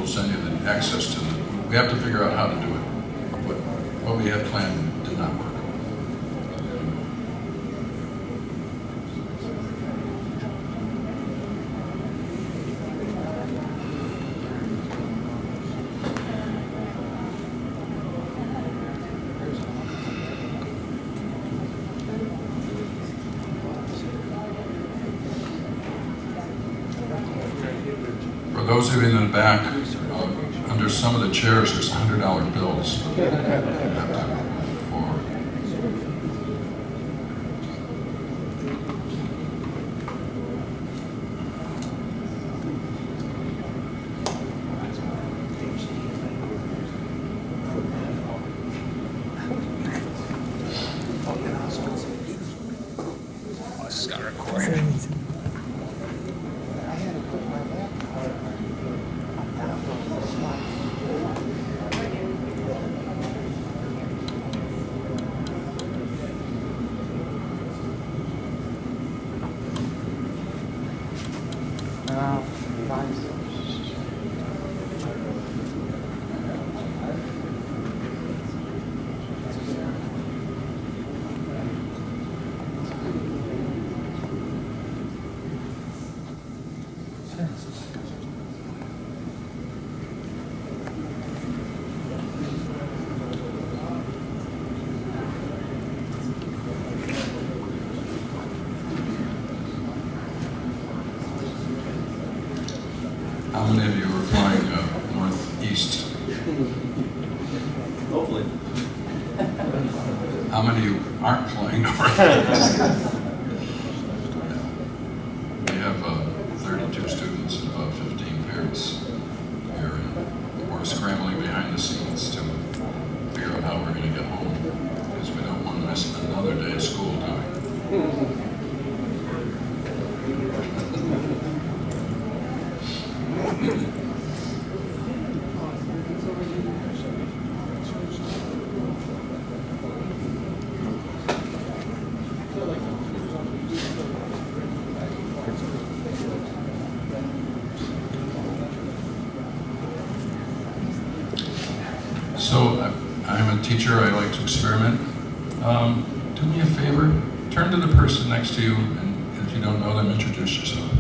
we'll send you the access to the, we have to figure out how to do it. What we had planned did not work. For those of you in the back, under some of the chairs, there's $100 bills. You have to move forward. Oh, this has got to record. How many of you are flying northeast? Hopefully. How many of you aren't flying northeast? We have 32 students and about 15 parents here, and we're scrambling behind the scenes to figure out how we're going to get home, because we don't want to miss another day of school, do we? So I'm a teacher, I like to experiment. Do me a favor, turn to the person next to you, and if you don't know them, introduce yourself.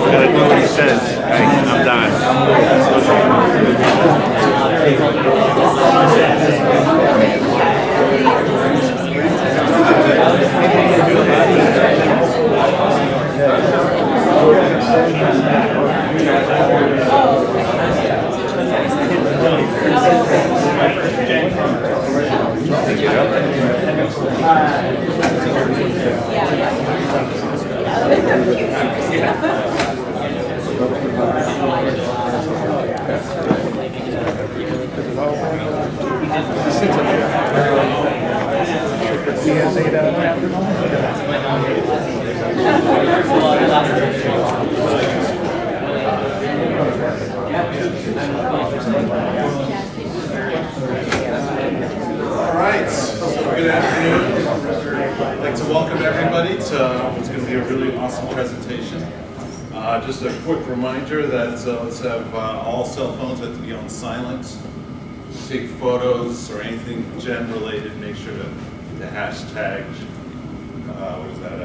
Gotta do what he says. I'm done. All right, good afternoon. I'd like to welcome everybody to what's going to be a really awesome presentation. Just a quick reminder that let's have all cell phones have to be on silent. Take photos or anything Gen related, make sure to the hashtag, what is that,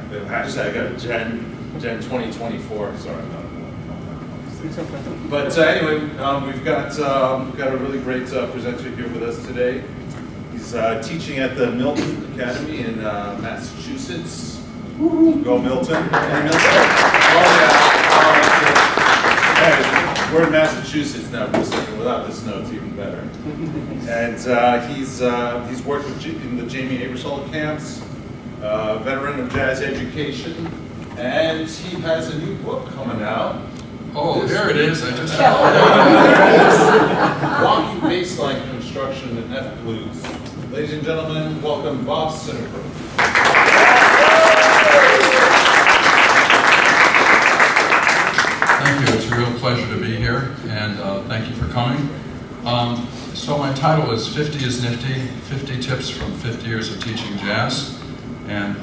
the hashtag Gen 2024, sorry, I'm not. But anyway, we've got a really great presenter here with us today. He's teaching at the Milton Academy in Massachusetts. Go Milton! Hey, Milton! Hey, we're in Massachusetts now for a second. Without the snow, it's even better. And he's worked in the Jamie Aebersold camps, veteran of jazz education, and he has a new book coming out. Oh, there it is. I just Walking Baseline Construction and F Blues. Ladies and gentlemen, welcome Bob Sinnerberg. Thank you. It's really real pleasure to be here, and thank you for coming. So my title is 50 is Nifty, 50 Tips from 50 Years of Teaching Jazz. And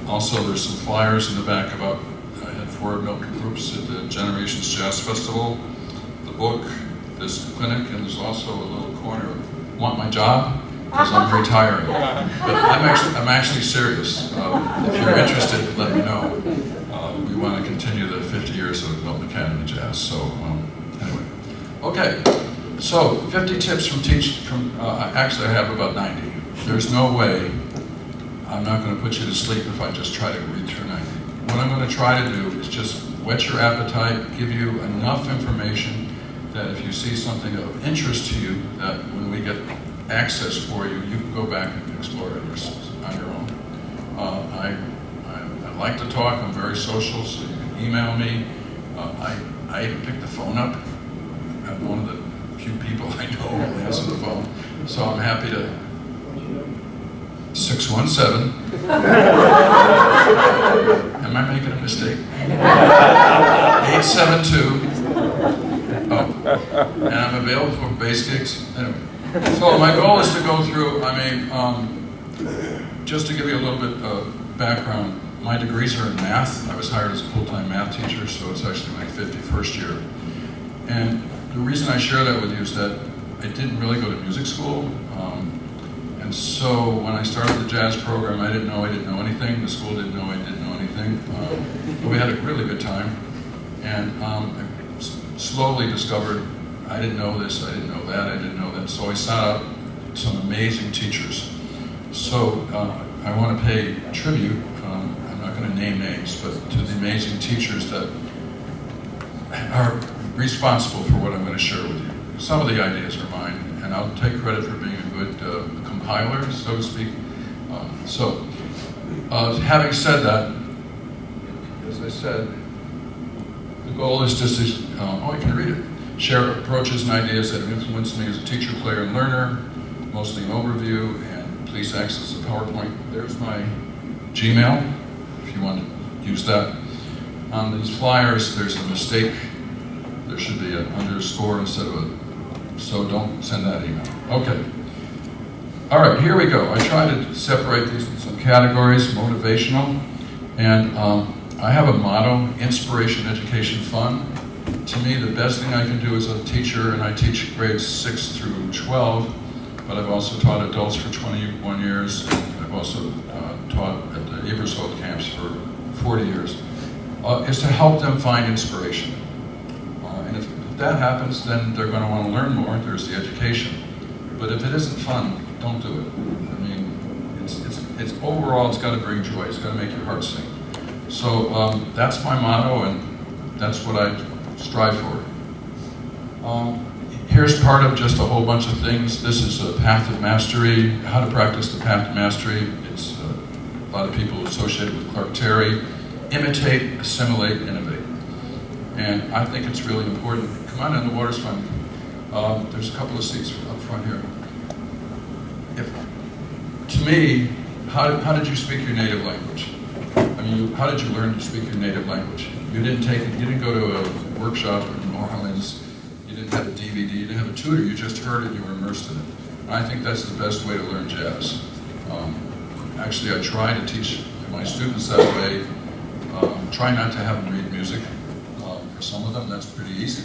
also there's some flyers in the back about, I had 4 Milton groups at the Generations Jazz Festival, the book, this clinic, and there's also a little corner of Want My Job? Because I'm retiring. But I'm actually serious. If you're interested, let me know. We want to continue the 50 years of Milton Academy Jazz. So anyway, okay. So 50 tips actually I have about 90. There's no way I'm not going to put you to sleep if I just try to read through 90. What I'm going to try to do is just whet your appetite, give you enough information that if you see something of interest to you, that when we get access for you, you can go back and explore it on your own. I like to talk. I'm very social, so you can email me. I even pick the phone up. I'm one of the few people I know who will answer the phone, so I'm happy to. 617. Am I making a mistake? 872. Oh, and I'm available for bass gigs. Anyway. So my goal is to go through, just to give you a little bit of background, my degrees are in math. I was hired as a full-time math teacher, so it's actually my 51st year. And the reason I share that with you is that I didn't really go to music school. And so when I started the jazz program, I didn't know anything. The school didn't know I didn't know anything. But we had a really good time. And I slowly discovered I didn't know this, I didn't know that, I didn't know that. So I sought out some amazing teachers. So I want to pay tribute, I'm not going to name names, but to the amazing teachers that are responsible for what I'm going to share with you. Some of the ideas are mine, and I'll take credit for being a good compiler, so to speak. Having said that, as I said, the goal is just to, I can read it. Share approaches and ideas that have influenced me as a teacher, player, and learner, mostly an overview, and please access the PowerPoint. There's my Gmail, if you want to use that. On these flyers, there's a mistake. There should be an underscore instead of a, so don't send that email. Okay. All right, here we go. I try to separate these into some categories, motivational, and I have a motto, inspiration, education, fun. To me, the best thing I can do as a teacher, and I teach grades 6 through 12, but I've also taught adults for 21 years. I've also taught at the Ebersholt camps for 40 years, is to help them find inspiration. And if that happens, then they're going to want to learn more. There's the education. But if it isn't fun, don't do it. I mean, it's overall, it's got to bring joy. It's got to make your heart sing. So that's my motto, and that's what I strive for. Here's part of just a whole bunch of things. This is a path of mastery, how to practice the path of mastery. It's a lot of people associated with Clark Terry. Imitate, assimilate, innovate. And I think it's really important. Come on in, the water's fine. There's a couple of seats up front here. To me, how did you speak your native language? I mean, how did you learn to speak your native language? You didn't go to a workshop in New Orleans, you didn't have a DVD, you didn't have a tutor, you just heard it and you were immersed in it. And I think that's the best way to learn jazz. Actually, I try to teach my students that way. Try not to have them read music. For some of them, that's pretty easy.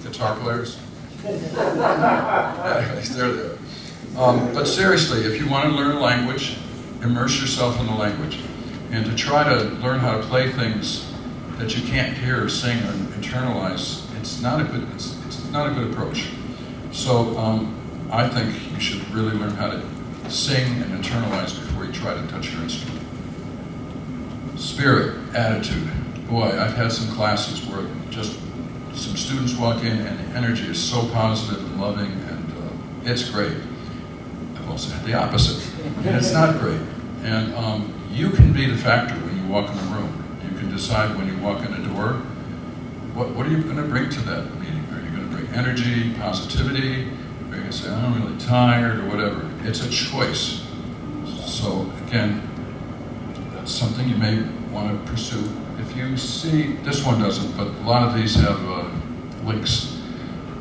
Guitar players. Anyways, they're there. But seriously, if you want to learn a language, immerse yourself in the language. And to try to learn how to play things that you can't hear or sing or internalize, it's not a good approach. So I think you should really learn how to sing and internalize before you try to touch your instrument. Spirit, attitude. Boy, I've had some classes where just some students walk in and the energy is so positive and loving, and it's great. I've also had the opposite, and it's not great. And you can be the factor when you walk in a room. You can decide when you walk in a door, what are you going to bring to that meeting? Are you going to bring energy, positivity? Are you going to say, I'm really tired, or whatever? It's a choice. So again, that's something you may want to pursue if you see, this one doesn't, but a lot of these have links.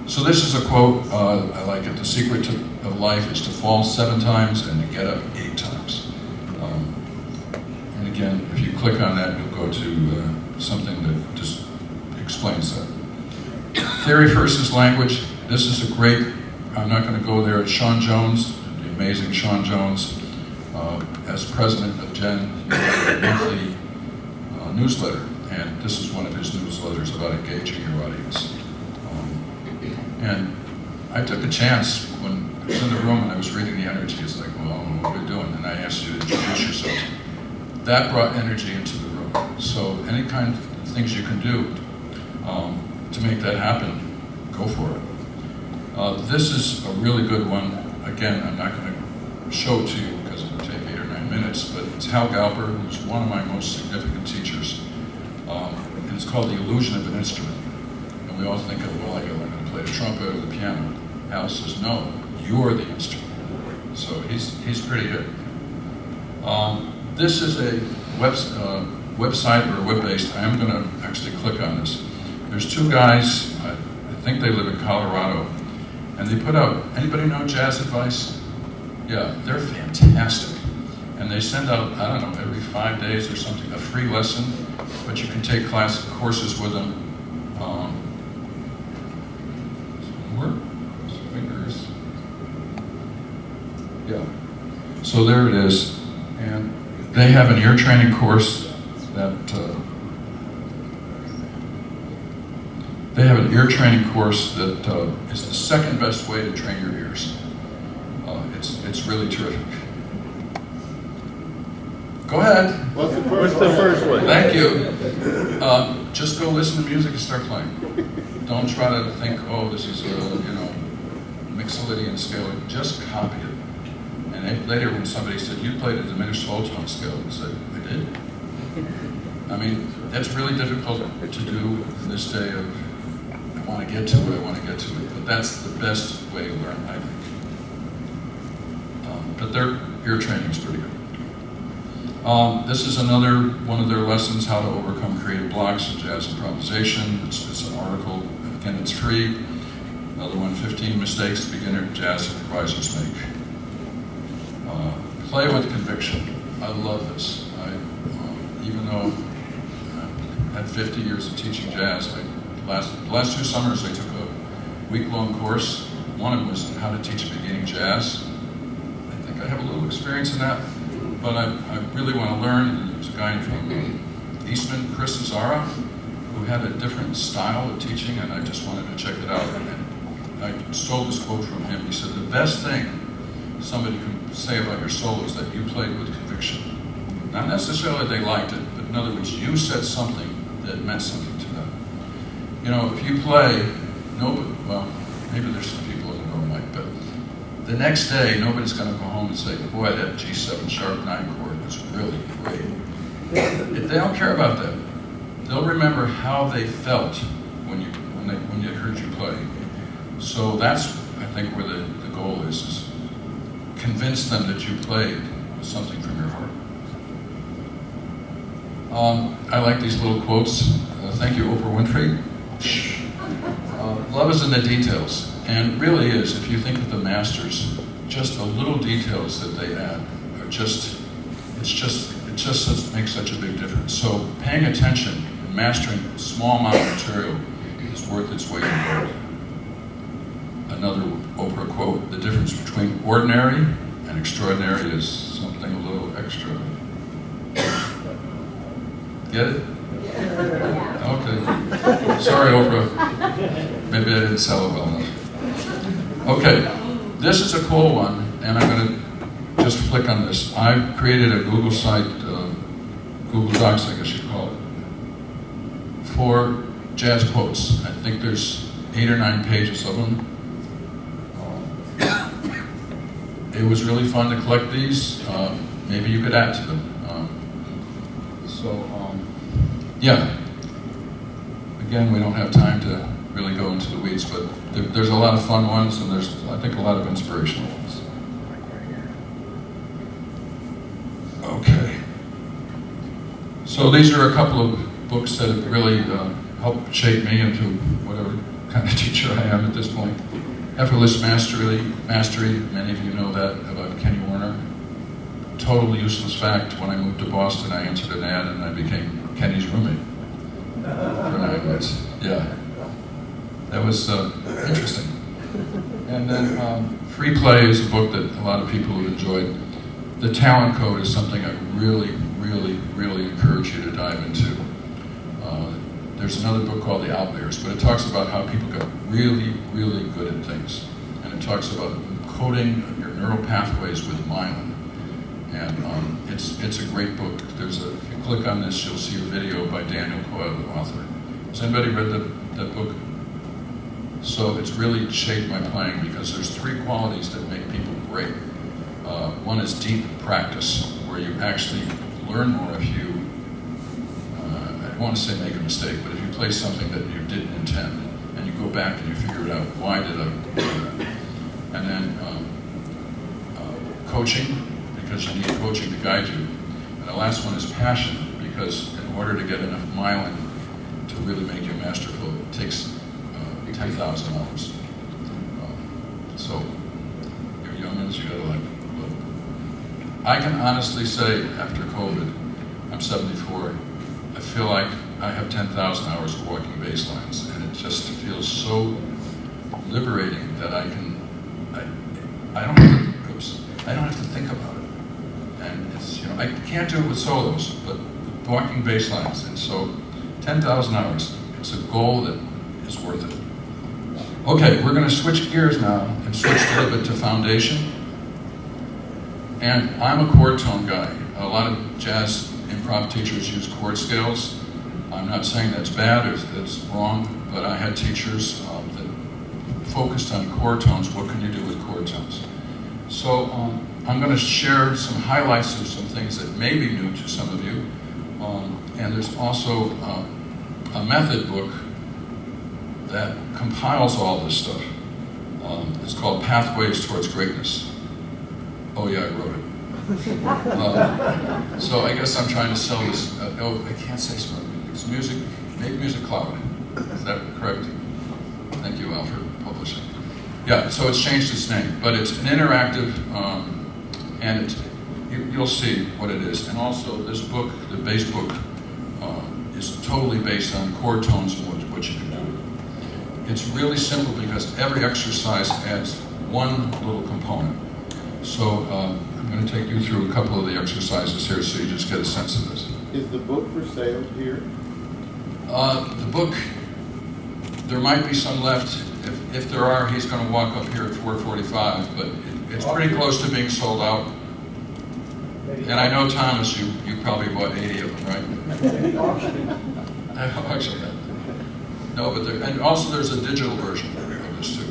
So this is a quote, I like it. The secret of life is to fall 7 times and to get up 8 times. And again, if you click on that, you'll go to something that just explains that. Theory versus language. This is a great, I'm not going to go there. It's Sean Jones, the amazing Sean Jones, as president of Gen, he wrote a monthly newsletter. And this is one of his newsletters about engaging your audience. And I took a chance when I was in the room and I was reading the energy. It's like, well, what are we doing? And I asked you to introduce yourself. That brought energy into the room. So any kind of things you can do to make that happen, go for it. This is a really good one. Again, I'm not going to show it to you because it would take 8 or 9 minutes, but it's Hal Galper, who's one of my most significant teachers. And it's called The Illusion of an Instrument. And we all think of, well, I got to learn how to play the trumpet or the piano. Hal says, no, you're the instrument. So he's pretty good. This is a website or web-based. I am going to actually click on this. There's 2 guys, I think they live in Colorado, and they put out, anybody know Jazz Advice? Yeah, they're fantastic. And they send out, I don't know, every 5 days or something, a free lesson, but you can take courses with them. Fingers. Yeah. So there it is. And they have an ear training course that is the second best way to train your ears. It's really terrific. Go ahead. What's the first one? Thank you. Just go listen to music and start playing. Don't try to think, oh, this is a, Mixolydian scale. Just copy it. And later when somebody said, you played a diminished whole tone scale, I said, I did. I mean, that's really difficult to do in this day of, I want to get to it, but that's the best way to learn, I think. But their ear training is pretty good. This is another one of their lessons, how to overcome creative blocks in jazz improvisation. It's an article, again, it's free. Another one, 15 mistakes beginner jazz improvisers make. Play with conviction. I love this. Even though I had 50 years of teaching jazz, the last 2 summers I took a week-long course. One of them was how to teach beginning jazz. I think I have a little experience in that, but I really want to learn. And there's a guy from Eastman, Chris Azara, who had a different style of teaching, and I just wanted to check it out. And I stole this quote from him. He said, the best thing somebody can say about your solo is that you played with conviction. Not necessarily they liked it, but in other words, you said something that meant something to them. If you play, well, maybe there's some people in the room like, but the next day, nobody's going to go home and say, boy, that G7 sharp 9 chord was really great. They don't care about that. They'll remember how they felt when you heard you play. So that's, I think, where the goal is convince them that you played something from your heart. I like these little quotes. Thank you, Oprah Winfrey. Love is in the details, and really is. If you think of the masters, just the little details that they add are just makes such a big difference. So paying attention and mastering a small amount of material is worth its weight in gold. Another Oprah quote: the difference between ordinary and extraordinary is something a little extra. Get it? Okay. Sorry, Oprah. Maybe I didn't sell it well enough. Okay. This is a cool one, and I'm going to just flick on this. I've created a Google site, Google Docs, I guess you'd call it, for jazz quotes. I think there's 8 or 9 pages of them. It was really fun to collect these. Maybe you could add to them. Yeah. Again, we don't have time to really go into the weeds, but there's a lot of fun ones, and there's, I think, a lot of inspirational ones. Okay. So these are a couple of books that have really helped shape me into whatever kind of teacher I am at this point. Effortless Mastery, many of you know that about Kenny Warner. Totally useless fact, when I moved to Boston, I answered an ad and I became Kenny's roommate for 9 months. Yeah, that was interesting. And then Free Play is a book that a lot of people have enjoyed. The Talent Code is something I really, really, really encourage you to dive into. There's another book called The Outliers, but it talks about how people get really, really good at things. And it talks about coding your neural pathways with myelin. And it's a great book. If you click on this, you'll see a video by Daniel Coyle, the author. Has anybody read that book? So it's really shaped my playing because there's 3 qualities that make people great. One is deep practice, where you actually learn more if you, I don't want to say make a mistake, but if you play something that you didn't intend, and you go back and you figure it out, why did I do that? And then coaching, because you need coaching to guide you. And the last one is passion, because in order to get enough myelin to really make you masterful, it takes 10,000 hours. So, you're young ones, you gotta like look. I can honestly say, after COVID, I'm 74, I feel like I have 10,000 hours of walking baselines, and it just feels so liberating that I don't have to think about it. And it's, I can't do it with solos, but walking baselines, and so 10,000 hours, it's a goal that is worth it. Okay, we're going to switch gears now and switch a little bit to foundation. And I'm a chord tone guy. A lot of jazz improv teachers use chord scales. I'm not saying that's bad or that's wrong, but I had teachers that focused on chord tones. What can you do with chord tones? So I'm going to share some highlights of some things that may be new to some of you. And there's also a method book that compiles all this stuff. It's called Pathways Towards Greatness. Oh yeah, I wrote it. So I guess I'm trying to sell this. I can't say smart music. It's music, make music cloud. Is that correct? Thank you, Alfred Publishing. Yeah, so it's changed its name, but it's an interactive, and you'll see what it is. And also this book, the base book, is totally based on chord tones and what you can do. It's really simple because every exercise adds one little component. So I'm going to take you through a couple of the exercises here so you just get a sense of this. Is the book for sale here? The book, there might be some left. If there are, he's going to walk up here at 4:45, but it's pretty close to being sold out. And I know, Thomas, you probably bought 80 of them, right? I auctioned that. No, but and also there's a digital version of this too.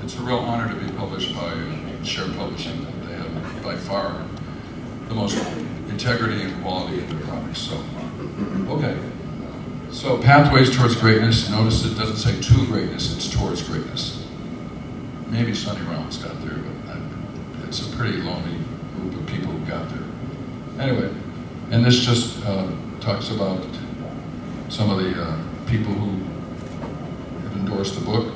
It's a real honor to be published by Share Publishing. They have by far the most integrity and quality in their products. So, okay. So Pathways Towards Greatness. Notice it doesn't say to greatness; it's towards greatness. Maybe Sonny Rollins got there, but it's a pretty lonely group of people who got there. Anyway, and this just talks about some of the people who have endorsed the book.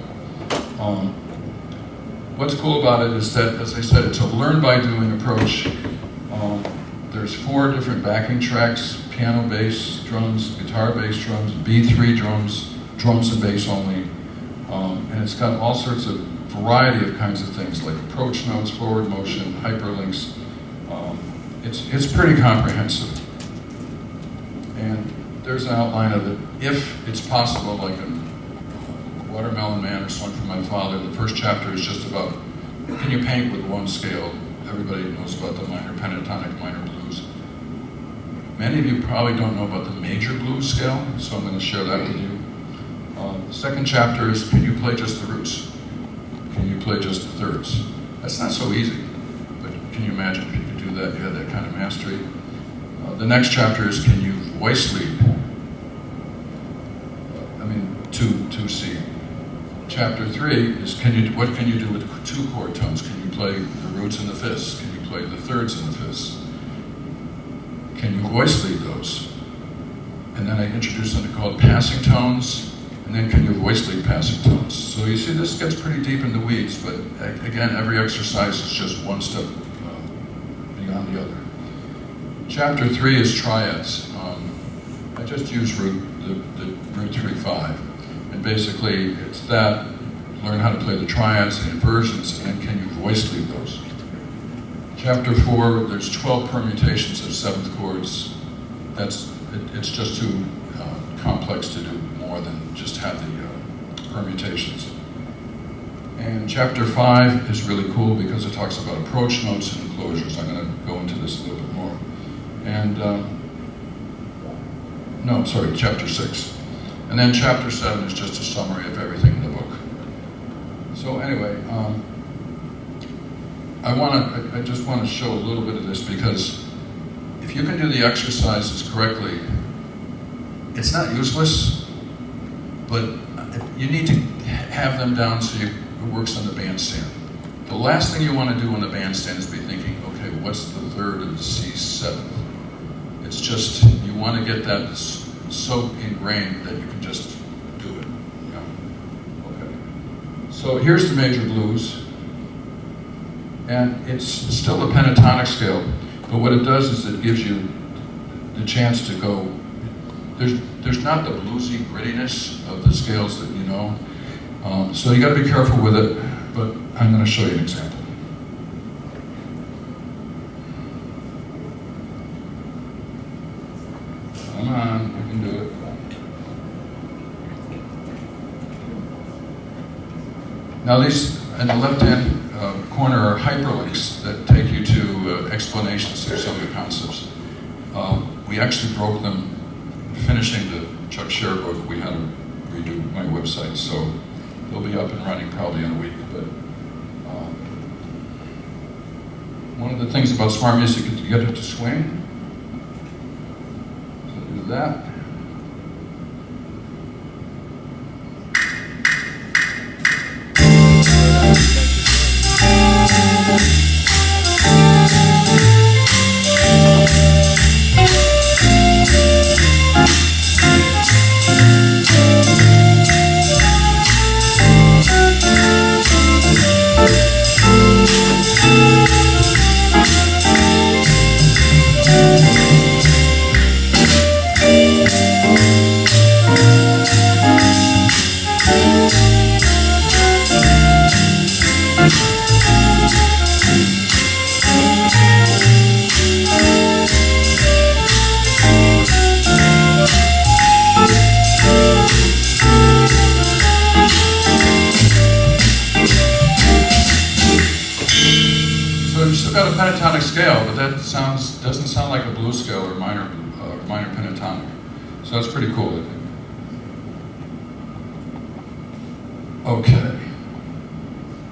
What's cool about it is that, as I said, it's a learn by doing approach. There's 4 different backing tracks: piano, bass, drums, guitar, bass, drums, B3 drums, drums and bass only. And it's got all sorts of variety of kinds of things like approach notes, forward motion, hyperlinks. It's pretty comprehensive. And there's an outline of it. If it's possible, like in Watermelon Man or Song from My Father, the first chapter is just about, can you paint with one scale? Everybody knows about the minor pentatonic, minor blues. Many of you probably don't know about the major blues scale, so I'm going to share that with you. The second chapter is, can you play just the roots? Can you play just the thirds? That's not so easy, but can you imagine if you could do that, you had that kind of mastery? The next chapter is, can you voice lead? 2C. Chapter 3 is, what can you do with 2 chord tones? Can you play the roots and the fifths? Can you play the thirds and the fifths? Can you voice lead those? and then I introduced something called passing tones, and then can you voice lead passing tones. So you see this gets pretty deep in the weeds, but again, every exercise is just one step beyond the other. Chapter 3 is triads. I just used the root 3-5, and basically it's that, learn how to play the triads, the inversions, and then can you voice lead those. Chapter 4, there's 12 permutations of seventh chords. It's just too complex to do more than just have the permutations. And chapter 5 is really cool because it talks about approach notes and enclosures. I'm going to go into this a little bit more. And, chapter 6. And then chapter 7 is just a summary of everything in the book. So anyway, I just want to show a little bit of this because if you can do the exercises correctly, it's not useless, but you need to have them down so it works on the bandstand. The last thing you want to do on the bandstand is be thinking, okay, what's the third of the C7? It's just, you want to get that so ingrained that you can just do it. Yeah. Okay. So here's the major blues. And it's still a pentatonic scale, but what it does is it gives you the chance to go, there's not the bluesy grittiness of the scales that you know, so you got to be careful with it, but I'm going to show you an example. Come on, you can do it. Now these, in the left-hand corner are hyperlinks that take you to explanations of some of the concepts. We actually broke them, finishing the Chuck Scher book, we had to redo my website, so they'll be up and running probably in a week. But one of the things about smart music is to get it to swing. So do that. Got a pentatonic scale, but that doesn't sound like a blues scale or minor pentatonic. So that's pretty cool, I think. Okay.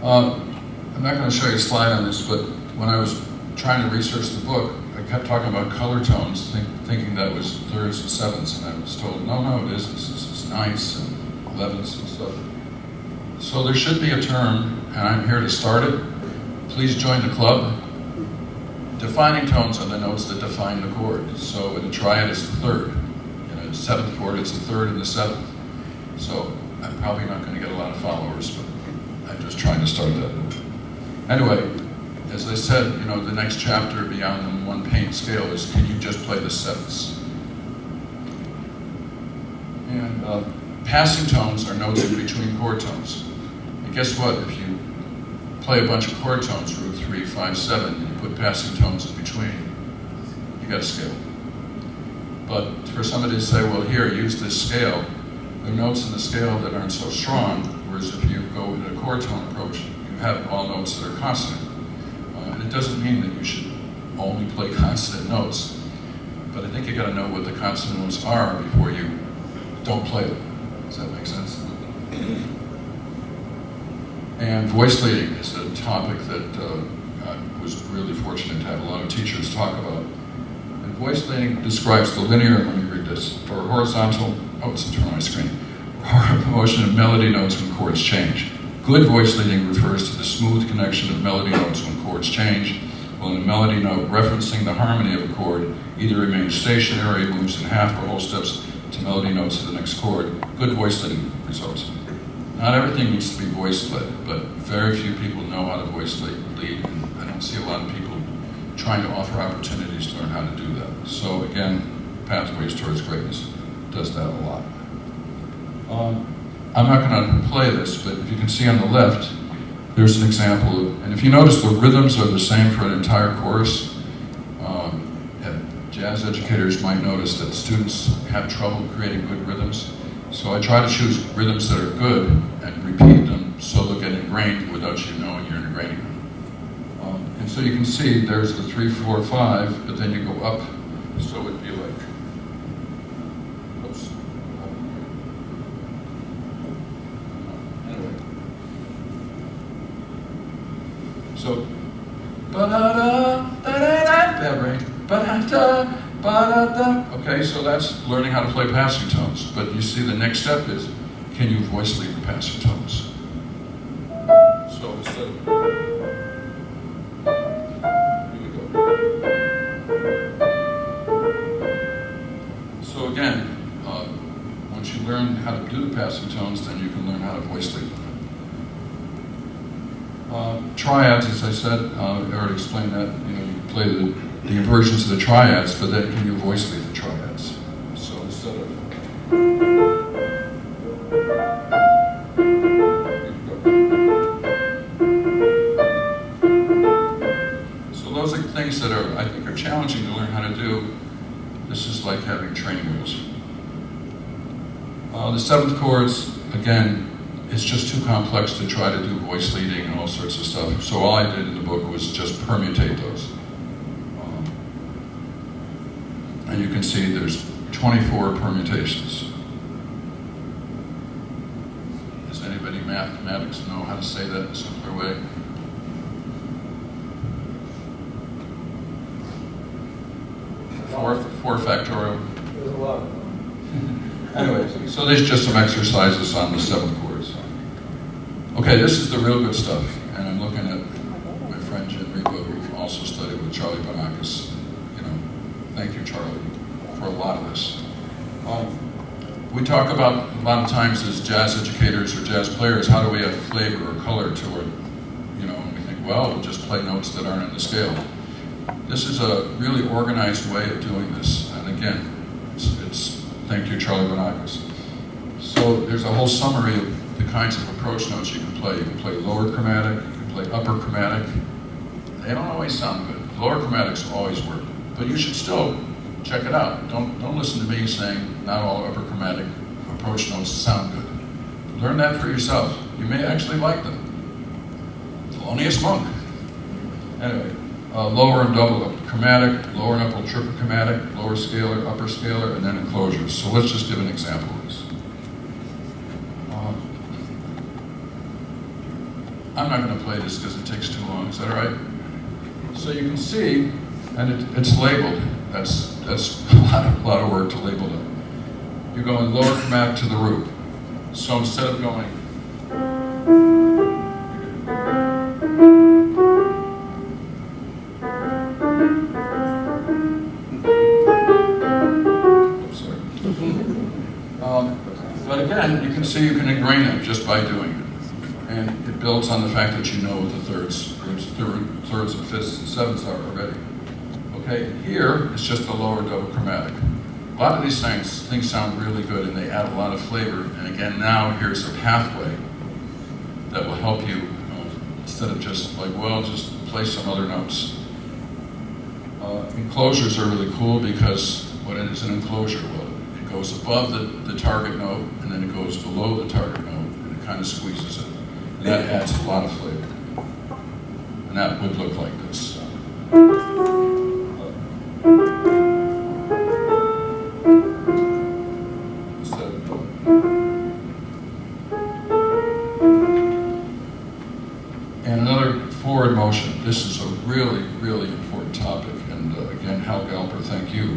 I'm not going to show you a slide on this, but when I was trying to research the book, I kept talking about color tones, thinking that was thirds and sevenths, and I was told, no, it isn't. It's ninths and 11ths and stuff. So there should be a term, and I'm here to start it. Please join the club. Defining tones are the notes that define the chord. So in a triad, it's the third. In a seventh chord, it's the third and the seventh. So I'm probably not going to get a lot of followers, but I'm just trying to start that. Anyway, as I said, the next chapter beyond the one pane scale is, can you just play the sevenths? And passing tones are notes in between chord tones. And guess what? If you play a bunch of chord tones, root 3, 5, 7, and you put passing tones in between, you got a scale. But for somebody to say, well, here, use this scale, there are notes in the scale that aren't so strong, whereas if you go in a chord tone approach, you have all notes that are consonant. And it doesn't mean that you should only play consonant notes, but I think you got to know what the consonant notes are before you don't play them. Does that make sense? And voice leading is a topic that I was really fortunate to have a lot of teachers talk about. And voice leading describes the linear, let me read this, or horizontal, it's in my screen, motion of melody notes when chords change. Good voice leading refers to the smooth connection of melody notes when chords change, while a melody note referencing the harmony of a chord either remains stationary, moves in half or whole steps. to melody notes to the next chord, good voice leading results. Not everything needs to be voice led, but very few people know how to voice lead, and I don't see a lot of people trying to offer opportunities to learn how to do that. So again, Pathways Towards Greatness does that a lot. I'm not going to play this, but if you can see on the left, there's an example of, and if you notice the rhythms are the same for an entire chorus, jazz educators might notice that students have trouble creating good rhythms. So I try to choose rhythms that are good and repeat them so they'll get ingrained without you knowing you're ingraining them. And so you can see there's the 3, 4, 5, but then you go up, so it'd be like, oops. Anyway. So, ba-da-da, da-da-da, that right, ba-da-da, ba-da-da. Okay, so that's learning how to play passing tones. But you see the next step is, can you voice lead the passing tones? So instead of, here we go. So again, once you learn how to do the passing tones, then you can learn how to voice lead them. Triads, as I said, I already explained that. You know, you play the inversions of the triads, but then can you voice lead the triads? So instead of, so those are things that are, I think, are challenging to learn how to do. This is like having training wheels. The seventh chords, again, it's just too complex to try to do voice leading and all sorts of stuff. So all I did in the book was just permutate those. And you can see there's 24 permutations. Does anybody mathematics know how to say that in a simpler way? Four factorial. There's a lot. Anyway, so there's just some exercises on the seventh chords. Okay, this is the real good stuff, and I'm looking at my friend Jim Rebo, who also studied with Charlie Bonakis. You know, thank you, Charlie, for a lot of this. We talk about a lot of times as jazz educators or jazz players, how do we have flavor or color to it? You know, and we think, well, we'll just play notes that aren't in the scale. This is a really organized way of doing this, and again, it's thank you, Charlie Bonakis. So there's a whole summary of the kinds of approach notes you can play. You can play lower chromatic, you can play upper chromatic. They don't always sound good. Lower chromatics always work, but you should still check it out. Don't listen to me saying not all upper chromatic approach notes sound good. Learn that for yourself. You may actually like them. Thelonious Monk. Anyway, lower and double chromatic, lower and upper triple chromatic, lower scalar, upper scalar, and then enclosures. So let's just give an example of this. I'm not going to play this because it takes too long. Is that all right? So you can see, and it's labeled. That's a lot of work to label it. You're going lower chromatic to the root. So instead of going, oops, sorry. But again, you can see you can ingrain it just by doing it. And it builds on the fact that you know what the thirds and fifths and sevenths are already. Okay, here it's just a lower double chromatic. A lot of these things sound really good and they add a lot of flavor. And again, now here's a pathway that will help you, instead of just like, well, just play some other notes. Enclosures are really cool because what is an enclosure? Well, it goes above the target note and then it goes below the target note and it kind of squeezes it. And that adds a lot of flavor. And that would look like this. And another forward motion. This is a really, really important topic. And again, Hal Galper, thank you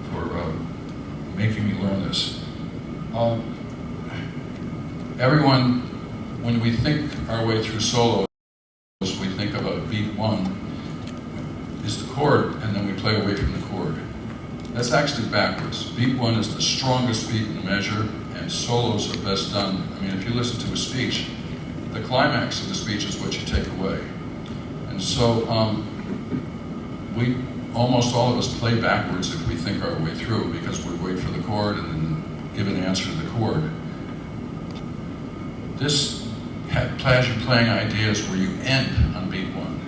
for making me learn this. Everyone, when we think our way through solos, we think about beat one is the chord, and then we play away from the chord. That's actually backwards. Beat 1 is the strongest beat in the measure, and solos are best done. I mean, if you listen to a speech, the climax of the speech is what you take away. And so we, almost all of us, play backwards if we think our way through, because we wait for the chord and then give an answer to the chord. This has you playing ideas where you end on beat 1.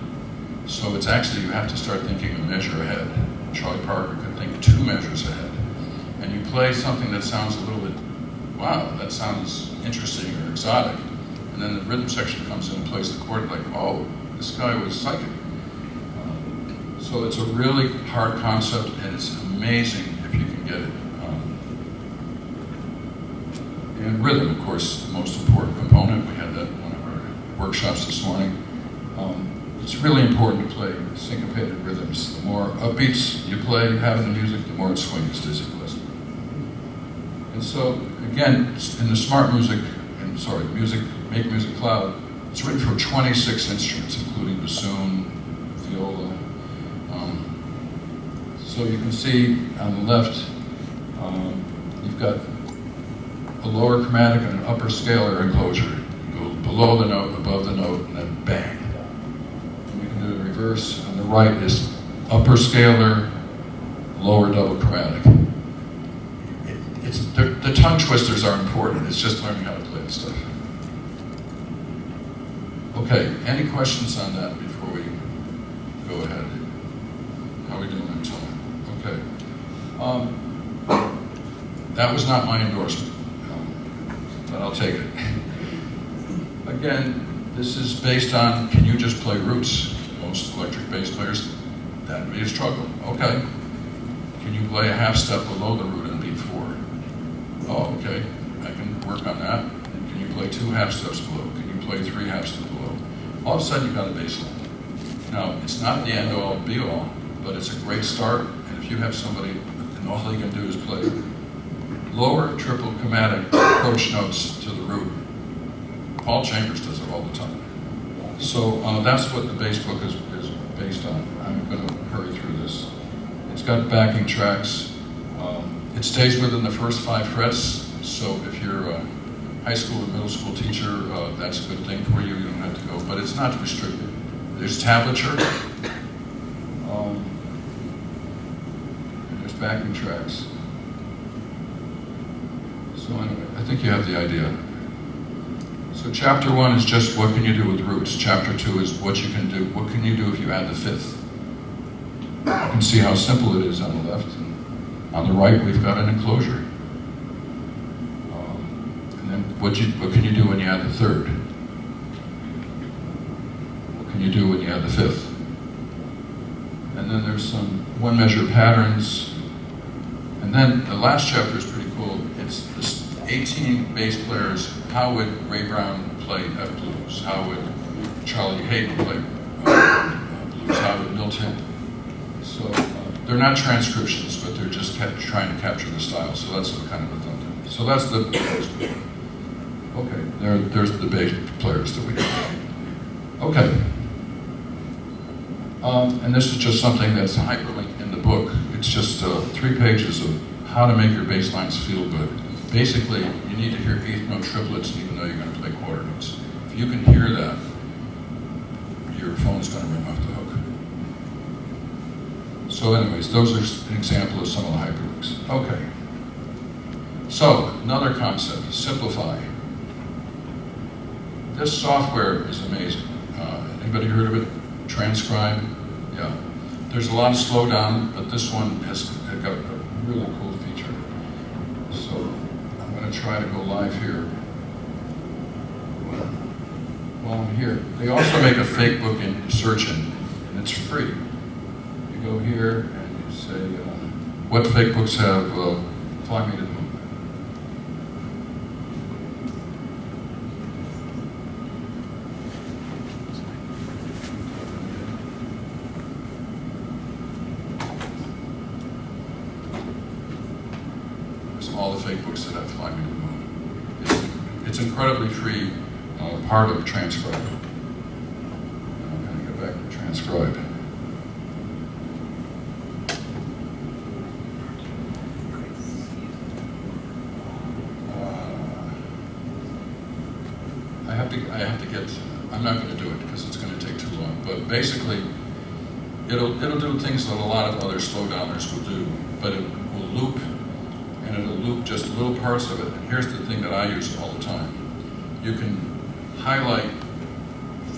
So it's actually, you have to start thinking a measure ahead. Charlie Parker could think 2 measures ahead. And you play something that sounds a little bit, wow, that sounds interesting or exotic. And then the rhythm section comes in and plays the chord like, oh, this guy was psychic. So it's a really hard concept, and it's amazing if you can get it. And rhythm, of course, the most important component. We had that in one of our workshops this morning. It's really important to play syncopated rhythms. The more upbeats you play, having the music, the more it swings, Dizzy Gillespie. And so, again, in the Smart Music, Make Music Cloud, it's written for 26 instruments, including bassoon, viola. So you can see on the left, you've got a lower chromatic and an upper scalar enclosure. You go below the note, above the note, and then bang. And we can do the reverse. On the right is upper scalar, lower double chromatic. The tongue twisters are important. It's just learning how to play the stuff. Okay, any questions on that before we go ahead? How are we doing on time? Okay. That was not my endorsement, but I'll take it. Again, this is based on, can you just play roots? Most electric bass players, that would be a struggle. Okay. Can you play a half step below the root in beat 4? Oh, okay, I can work on that. Can you play 2 half steps below? Can you play 3 half steps below? All of a sudden you've got a bass line. Now, it's not the end all be all, but it's a great start. And if you have somebody, and all they can do is play lower triple chromatic approach notes to the root. Paul Chambers does it all the time. So that's what the bass book is based on. I'm going to hurry through this. It's got backing tracks. It stays within the first 5 frets, so if you're a high school or middle school teacher, that's a good thing for you. You don't have to go, but it's not restricted. There's tablature, and there's backing tracks. So anyway, I think you have the idea. So chapter 1 is just what can you do with roots. Chapter 2 is what you can do. What can you do if you add the 5th? You can see how simple it is on the left. And on the right, we've got an enclosure. And then what can you do when you add the 3rd? What can you do when you add the 5th? And then there's some 1 measure patterns. And then the last chapter is pretty cool. It's this 18 bass players. How would Ray Brown play F blues? How would Charlie Hayden play blues? How would Milton? So they're not transcriptions, but they're just trying to capture the style. So that's kind of redundant. So that's the okay. There's the bass players that we know. Okay. And this is just something that's hyperlinked in the book. It's just 3 pages of how to make your bass lines feel good. Basically, you need to hear 8th note triplets even though you're going to play quarter notes. If you can hear that, your phone's going to ring off the hook. So anyways, those are an example of some of the hyperlinks. Okay. So, another concept, simplify. This software is amazing. Anybody heard of it? Transcribe? Yeah. There's a lot of slowdown, but this one has got a really cool feature. So, I'm going to try to go live here. While I'm here. They also make a fake book in search engine, and it's free. You go here and you say, what fake books have Fly Me to the Moon? All the fake books that have Fly Me to the Moon. It's incredibly free, part of Transcribe. I'm going to get back to Transcribe. I have to get, I'm not going to do it because it's going to take too long, but basically, it'll do things that a lot of other slow downers will do, but it will loop, and it'll loop just little parts of it. And here's the thing that I use all the time. You can highlight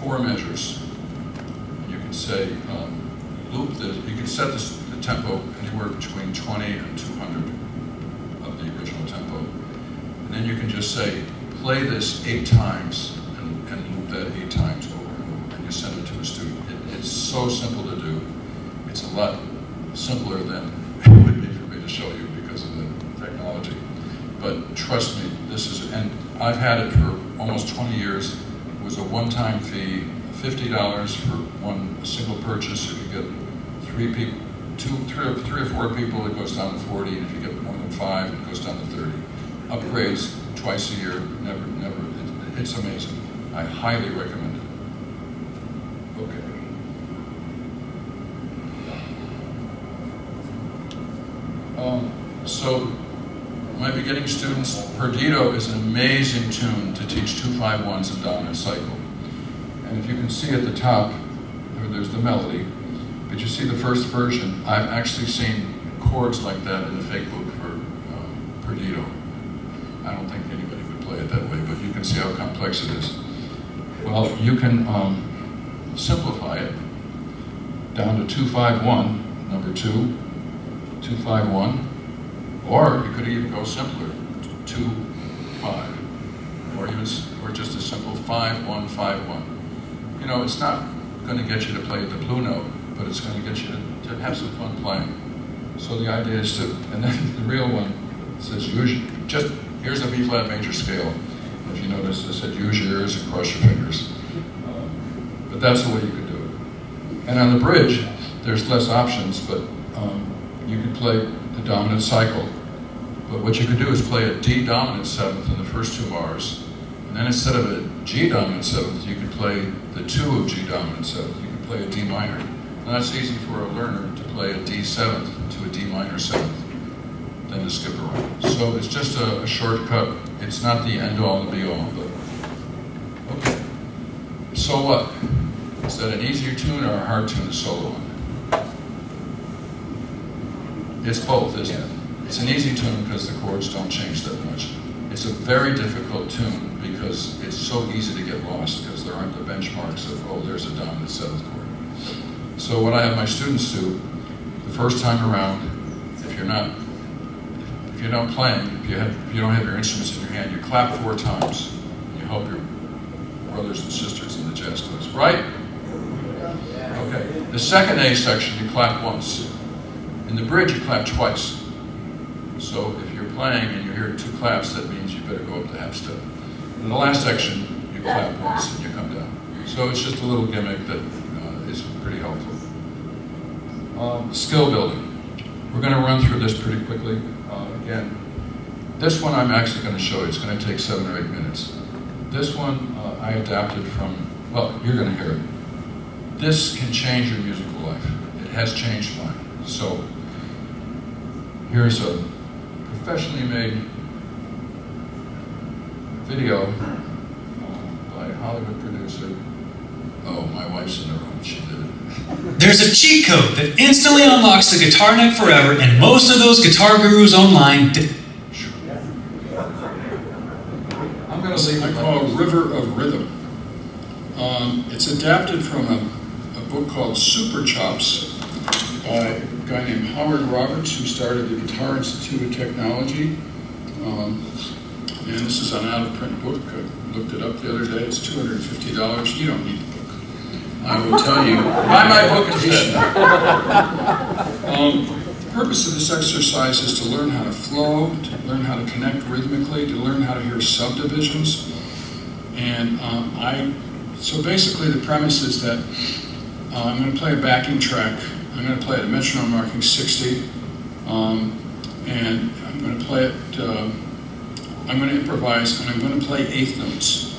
4 measures. You can say, loop this, you can set the tempo anywhere between 20 and 200 of the original tempo. And then you can just say, play this 8 times and loop that 8 times over and over, and you send it to a student. It's so simple to do. It's a lot simpler than it would be for me to show you because of the technology. But trust me, this is, and I've had it for almost 20 years. It was a one-time fee, $50 for a single purchase. If you get 3 people, 3 or 4 people, it goes down to 40. And if you get more than 5, it goes down to 30. Upgrades twice a year, never, it's amazing. I highly recommend it. Okay. So, my beginning students, Perdido is an amazing tune to teach 2-5-1s and dominant cycle. And if you can see at the top, there's the melody, but you see the first version, I've actually seen chords like that in the fake book for Perdido. I don't think anybody would play it that way, but you can see how complex it is. Well, you can simplify it down to 2-5-1, number 2, 2-5-1, or you could even go simpler, 2-5, or just a simple 5-1-5-1. You know, it's not going to get you to play the blue note, but it's going to get you to have some fun playing. So the idea is to, and then the real one says usually, just here's a B flat major scale. If you notice, I said use your ears and cross your fingers. But that's the way you can do it. And on the bridge, there's less options, but you can play the dominant cycle. But what you can do is play a D dominant 7th in the first 2 bars, and then instead of a G dominant 7th, you can play the 2 of G dominant 7th. You can play a D minor. And that's easy for a learner to play a D 7th to a D minor 7th, then to skip around. So it's just a shortcut. It's not the end all and be all, but okay. So what? Is that an easier tune or a hard tune to solo on? It's both, isn't it? It's an easy tune because the chords don't change that much. It's a very difficult tune because it's so easy to get lost because there aren't the benchmarks of, oh, there's a dominant 7th chord. So what I have my students do, the first time around, if you're not playing, if you don't have your instruments in your hand, you clap 4 times. And you help your brothers and sisters in the jazz class, right? Okay. The second A section, you clap once. In the bridge, you clap twice. So if you're playing and you hear 2 claps, that means you better go up the half step. In the last section, you clap once and you come down. So it's just a little gimmick that is pretty helpful. Skill building. We're going to run through this pretty quickly. Again, this one I'm actually going to show you. It's going to take 7 or 8 minutes. This one I adapted from, well, you're going to hear it. This can change your musical life. It has changed mine. So here's a professionally made video by a Hollywood producer. Oh, my wife's in the room. She did it. There's a cheat code that instantly unlocks the guitar neck forever, and most of those guitar gurus online. I'm going to leave I call River of Rhythm. It's adapted from a book called Super Chops by a guy named Howard Roberts, who started the Guitar Institute of Technology. And this is an out-of-print book. I looked it up the other day. It's $250. You don't need the book. I will tell you. Buy my book instead. The purpose of this exercise is to learn how to flow, to learn how to connect rhythmically, to learn how to hear subdivisions. And so basically the premise is that I'm going to play a backing track. I'm going to play it at metronome marking 60, and I'm going to play it, I'm going to improvise, and I'm going to play 8th notes.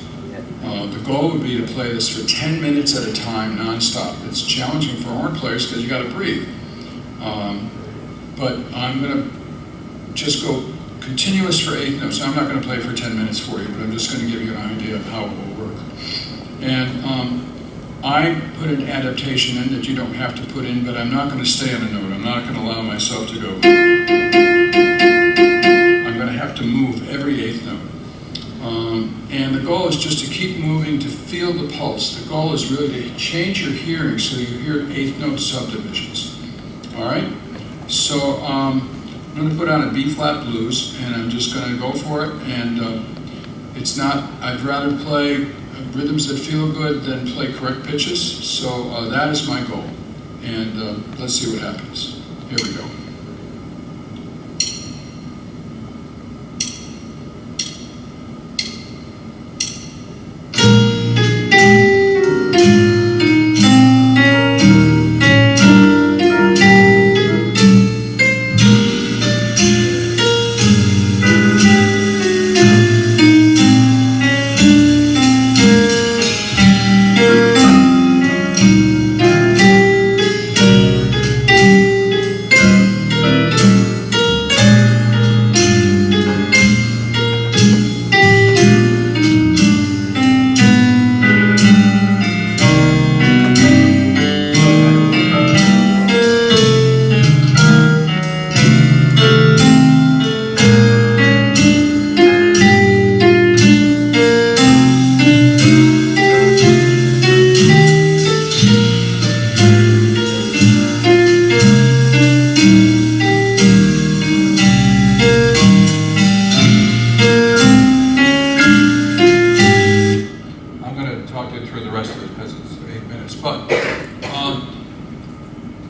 The goal would be to play this for 10 minutes at a time, non-stop. It's challenging for horn players because you got to breathe. But I'm going to just go continuous for eighth notes. I'm not going to play for 10 minutes for you, but I'm just going to give you an idea of how it will work. And I put an adaptation in that you don't have to put in, but I'm not going to stay on a note. I'm not going to allow myself to go. I'm going to have to move every eighth note. And the goal is just to keep moving, to feel the pulse. The goal is really to change your hearing so you hear eighth note subdivisions. All right? So I'm going to put on a B-flat blues, and I'm just going to go for it. And it's not, I'd rather play rhythms that feel good than play correct pitches. So that is my goal. And let's see what happens. Here we go.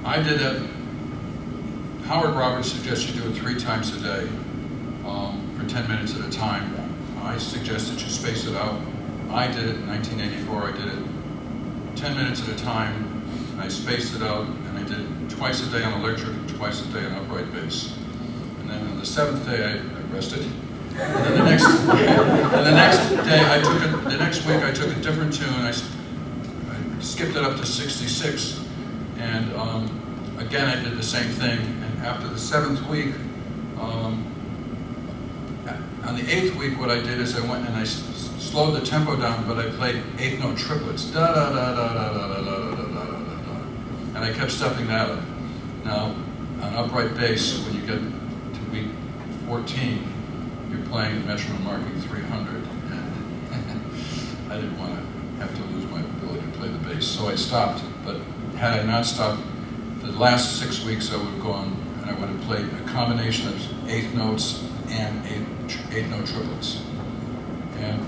I did it. Howard Roberts suggests you do it 3 times a day for 10 minutes at a time. I suggest that you space it out. I did it in 1984. I did it 10 minutes at a time. I spaced it out, and I did it twice a day on electric, twice a day on upright bass. And then on the 7th day, I rested. And then the next day, I took it. The next week, I took a different tune. I skipped it up to 66, and again, I did the same thing. And after the 7th week, on the 8th week, what I did is I went and I slowed the tempo down, but I played 8th note triplets. Da da da da da da da da da da da. And I kept stepping that up. Now, on upright bass, when you get to week 14, you're playing a measurement marking 300, and I didn't want to have to lose my ability to play the bass, so I stopped. But had I not stopped, the last 6 weeks I would have gone and I would have played a combination of 8th notes and 8th note triplets. And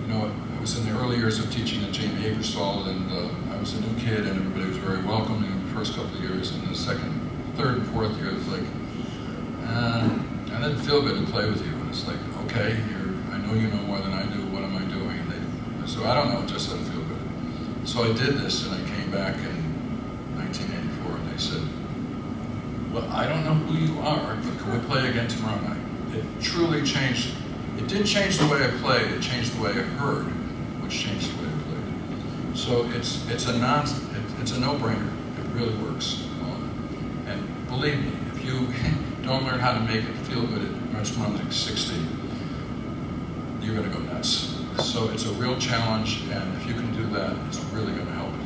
you know, I was in the early years of teaching at Jane Haberswald, and I was a new kid, and everybody was very welcoming in the first couple of years. And the second, third, and fourth year, it was like, I didn't feel good to play with you. And it's like, okay, I know you know more than I do. What am I doing? And so I don't know. It just doesn't feel good. So I did this, and I came back in 1984, and they said, well, I don't know who you are, but can we play again tomorrow night? It truly changed. It didn't change the way I played. It changed the way I heard, which changed the way I played. So it's a no-brainer. It really works. And believe me, if you don't learn how to make it feel good at metronomic 60, you're going to go nuts. So it's a real challenge, and if you can do that, it's really going to help you.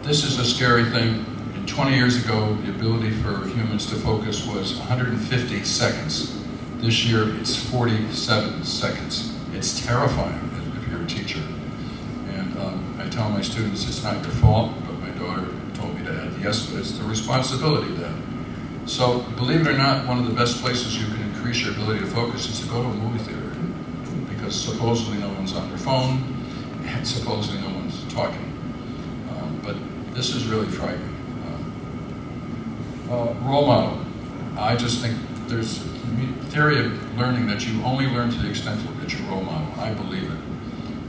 This is a scary thing. 20 years ago, the ability for humans to focus was 150 seconds. This year, it's 47 seconds. It's terrifying if you're a teacher. And I tell my students, it's not your fault, but my daughter told me to add yes, but it's the responsibility of that. So, believe it or not, one of the best places you can increase your ability to focus is to go to a movie theater, because supposedly no one's on their phone, and supposedly no one's talking. But this is really frightening. Role model. I just think there's a theory of learning that you only learn to the extent that you're role model. I believe it.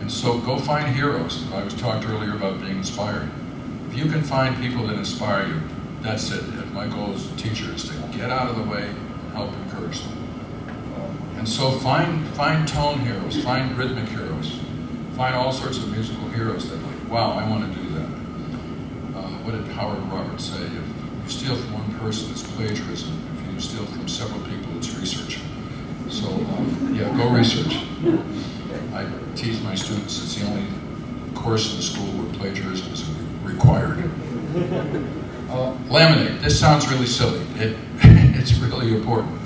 And so go find heroes. I was talked earlier about being inspired. If you can find people that inspire you, that's it. And my goal as a teacher is to get out of the way and help encourage them. And so find tone heroes, find rhythmic heroes, find all sorts of musical heroes that like, wow, I want to do that. What did Howard Roberts say? you steal from one person, it's plagiarism. If you steal from several people, it's research. So, yeah, go research. I teach my students it's the only course in the school where plagiarism is required. Laminate. This sounds really silly. It's really important.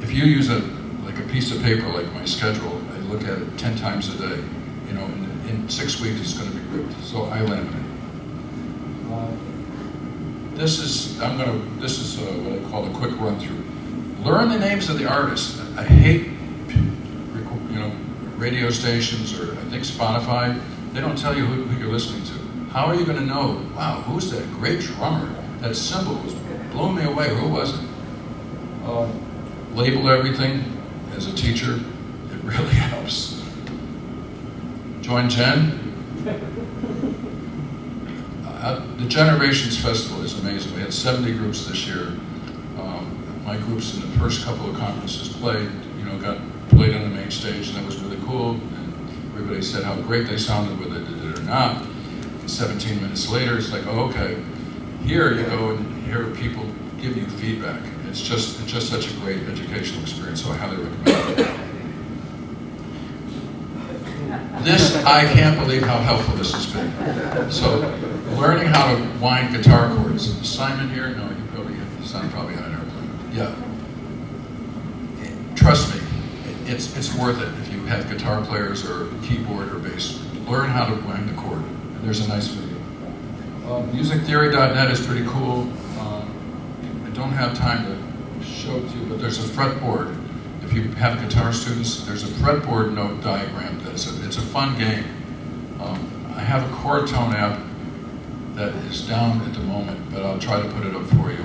If you use a piece of paper like my schedule, I look at it 10 times a day. You know, in 6 weeks it's going to be ripped. So I laminate. This is what I call a quick run through. Learn the names of the artists. I hate, radio stations or I think Spotify. They don't tell you who you're listening to. How are you going to know? Wow, who's that great drummer? That cymbal was blew me away. Who was it? Label everything. As a teacher, it really helps. Join Jen. The Generations Festival is amazing. We had 70 groups this year. My groups in the first couple of conferences got played on the main stage, and that was really cool. And everybody said how great they sounded, whether they did it or not. And 17 minutes later, it's like, oh, okay. Here you go and hear people give you feedback. It's just such a great educational experience, so I highly recommend it. This, I can't believe how helpful this has been. So, learning how to wind guitar chords. Simon here? No, he's probably on an airplane. Yeah. Trust me, it's worth it if you have guitar players or keyboard or bass. Learn how to wind the chord. And there's a nice video. Musictheory.net is pretty cool. I don't have time to show it to you, but there's a fretboard. If you have guitar students, there's a fretboard note diagram. It's a fun game. I have a chord tone app that is down at the moment, but I'll try to put it up for you.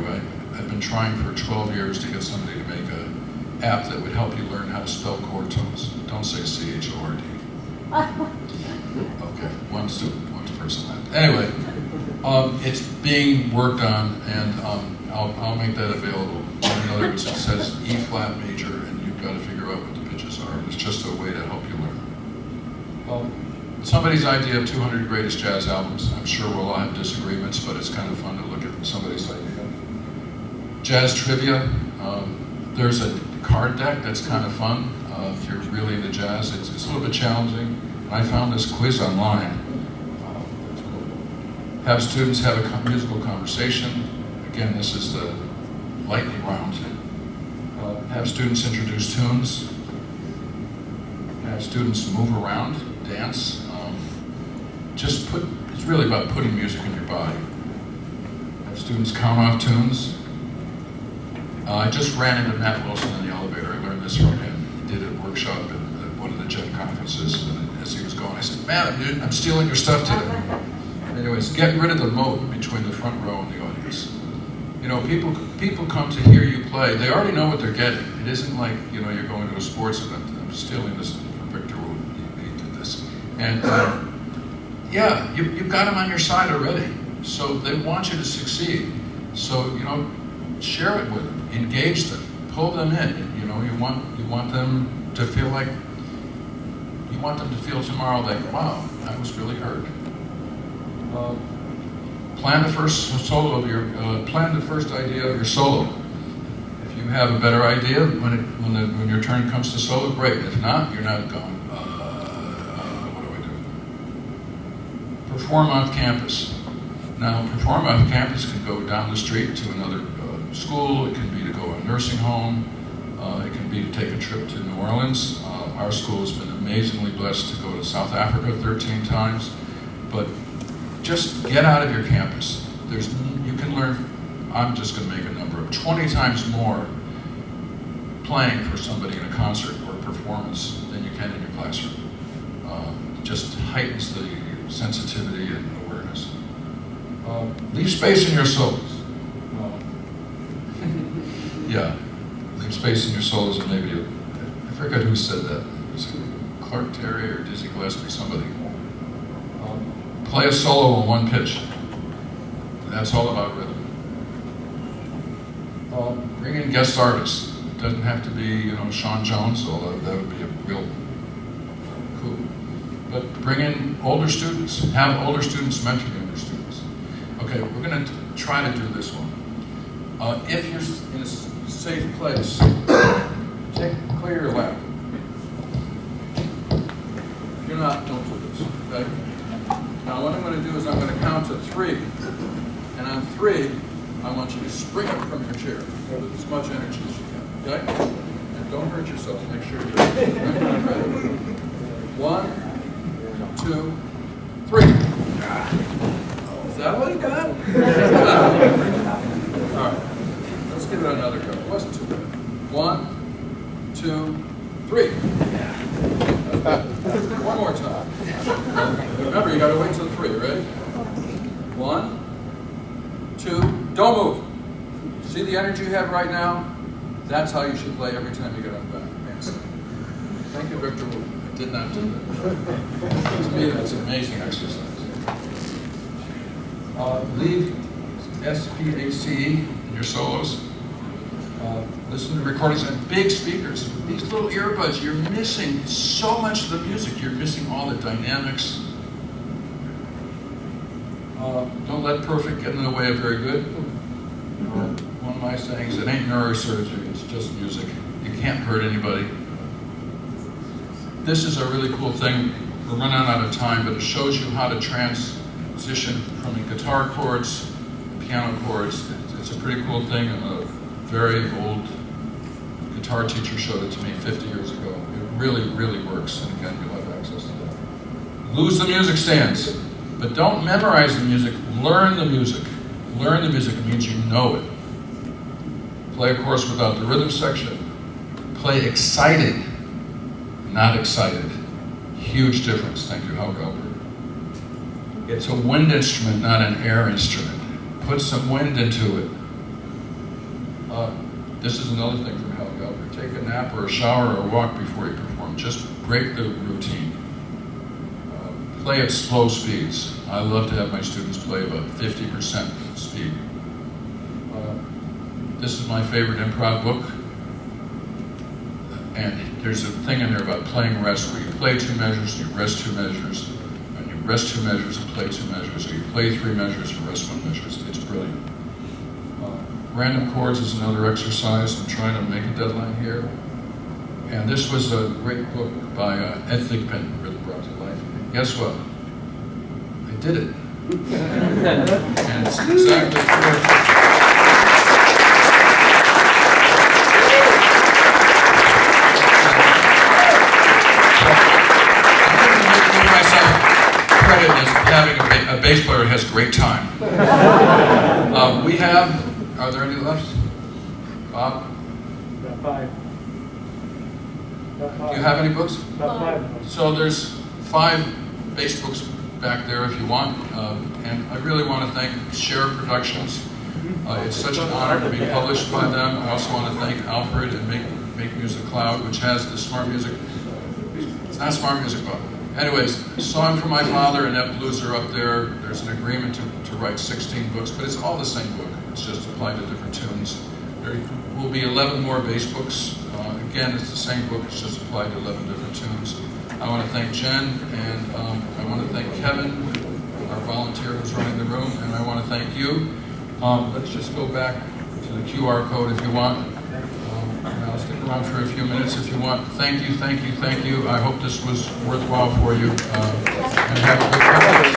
I've been trying for 12 years to get somebody to make an app that would help you learn how to spell chord tones. Don't say C-H-O-R-D. Okay, one person left. Anyway, it's being worked on, and I'll make that available. In other words, it says E flat major, and you've got to figure out what the pitches are. It's just a way to help you learn. Somebody's idea of 200 greatest jazz albums. I'm sure we'll all have disagreements, but it's kind of fun to look at somebody's idea. Jazz trivia. There's a card deck that's kind of fun. If you're really into jazz, it's a little bit challenging. I found this quiz online. Have students have a musical conversation. Again, this is the lightning round. Have students introduce tunes. Have students move around, dance. It's really about putting music in your body. Have students count off tunes. I just ran into Matt Wilson in the elevator. I learned this from him. He did a workshop at one of the Gen conferences, and as he was going, I said, "Matt, I'm stealing your stuff today." Anyways, get rid of the moat between the front row and the audience. You know, people come to hear you play. They already know what they're getting. It isn't like, you're going to a sports event. I'm stealing this from Victor Wood. He did this. And yeah, you've got them on your side already. So they want you to succeed. So, share it with them. Engage them. Pull them in. You want them to feel like, you want them to feel tomorrow like, wow, I was really heard. Plan the first idea of your solo. If you have a better idea when your turn comes to solo, great. If not, you're not going. What do I do? Perform off campus. Now, perform off campus can go down the street to another school. It can be to go to a nursing home. It can be to take a trip to New Orleans. Our school has been amazingly blessed to go to South Africa 13 times, but just get out of your campus. You can learn, I'm just going to make a number of 20 times more playing for somebody in a concert or a performance than you can in your classroom. Just heightens the sensitivity and awareness. Leave space in your solos. Yeah, leave space in your solos, and maybe, I forget who said that. Was it Clark Terry or Dizzy Gillespie, somebody. Play a solo on one pitch. That's all about rhythm. Bring in guest artists. It doesn't have to be, Sean Jones, although that would be a real cool. But bring in older students. Have older students mentor younger students. Okay, we're going to try to do this one. If you're in a safe place, clear your lap. If you're not, don't do this, okay? Now what I'm going to do is I'm going to count to 3. And on 3, I want you to spring up from your chair with as much energy as you can, okay? And don't hurt yourself, make sure you're ready. 1, 2, 3. Is that what you got? All right, let's give it another go. It wasn't too bad. 1, 2, 3. One more time. Remember, you got to wait till 3. Ready? 1, 2. Don't move. See the energy you have right now? That's how you should play every time you get on the back. Thank you, Victor. I did not do that. To me, that's an amazing exercise. Leave SPACE in your solos. Listen to recordings and big speakers. These little earbuds, you're missing so much of the music. You're missing all the dynamics. Don't let perfect get in the way of very good. One of my sayings, it ain't neurosurgery, it's just music. You can't hurt anybody. This is a really cool thing. We're running out of time, but it shows you how to transition from guitar chords, piano chords. It's a pretty cool thing. A very old guitar teacher showed it to me 50 years ago. It really, really works, and again, you'll have access to that. Lose the music stands, but don't memorize the music, learn the music. Learn the music means you know it. Play, of course, without the rhythm section. Play excited, not excited. Huge difference. Thank you, Hal Gelber. It's a wind instrument, not an air instrument. Put some wind into it. This is another thing from Hal Gelber. Take a nap or a shower or a walk before you perform. Just break the routine. Play at slow speeds. I love to have my students play about 50% speed. This is my favorite improv book. And there's a thing in there about playing rest, where you play 2 measures, you rest 2 measures, and you rest 2 measures and play 2 measures, or you play 3 measures and rest 1 measure. It's brilliant. Random chords is another exercise. I'm trying to make a deadline here. And this was a great book by Ed Thigpen, really brought to life. And guess what? I did it. And it's exactly credit as having a bass player who has great time. We have, are there any left? Bob? Got 5. Do you have any books? Got 5. So there's 5 bass books back there if you want. And I really want to thank Share Productions. It's such an honor to be published by them. I also want to thank Alfred and Make Music Cloud, which has the smart music. It's not smart music, but anyways, Song for My Father and Ed Blues are up there. There's an agreement to write 16 books, but it's all the same book. It's just applied to different tunes. There will be 11 more bass books. Again, it's the same book, it's just applied to 11 different tunes. I want to thank Jen, and I want to thank Kevin, our volunteer who's running the room, and I want to thank you. Let's just go back to the QR code if you want. And I'll stick around for a few minutes if you want. Thank you, thank you, thank you. I hope this was worthwhile for you. And have a good one.